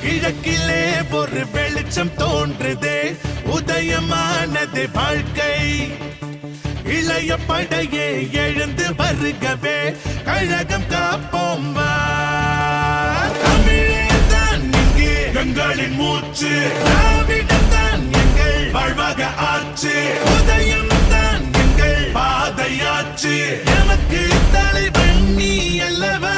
கிழக்கிலே ஒரு வெளிச்சம் தோன்றுதே, உதயமானது வாழ்க்கை. இளைய படையே எழுந்து வருகவே, கழகம் காப்போம் வா. தமிழேதான் இங்கே எங்களின் மூச்சு, திராவிடம்தான் எங்கள் வாழ்வாக ஆச்சு. உதயம் தான் எங்கள் பாதையாச்சு, எமக்கு தலைவன் நீ அல்லவா.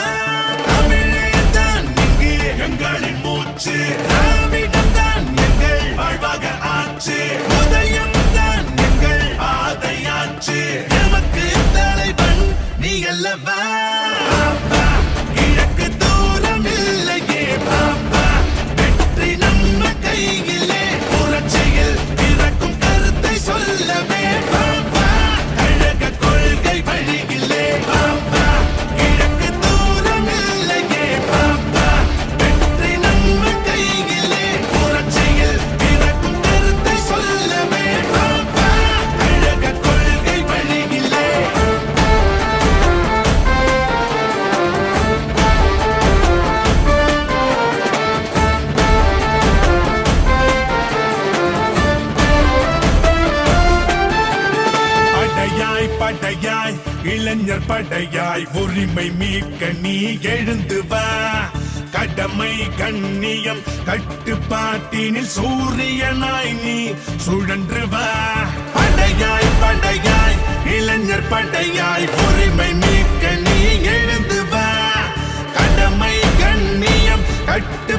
தமிழேதான் இங்கே எங்களின் மூச்சு, திராவிடம் தான் எங்கள் வாழ்வாக ஆச்சு. உதயம் தான் எங்கள் பாதையாச்சு, எமக்கு தலைவன் நீ அல்லவா. கிழக்கு தூரம் இல்லையே பாப்பா, வெற்றி நம்ம கையிலே. புரட்சியில் பிறக்கும் கருத்தை சொல்லவே பாப்பா, கழக கொள்கை வழியிலே பாப்பா. கிழக்கு தூரம் இல்லையே பாப்பா, வெற்றி நம்ம கையிலே. புரட்சியில் பிறக்கும் கருத்தை சொல்லவே பாப்பா, கழக கொள்கை வழியிலே. படையாய் படையாய் இளைஞர் படையாய், உரிமை மீட்க நீ எழுந்து வா. கடமை கண்ணியம் கட்டுப்பாட்டினில் சூரியனாய் நீ சுழன்று வா. படையாய் படையாய் இளைஞர் படையாய், உரிமை மீட்க நீ எழுந்து வா. கடமை கண்ணியம் கட்டு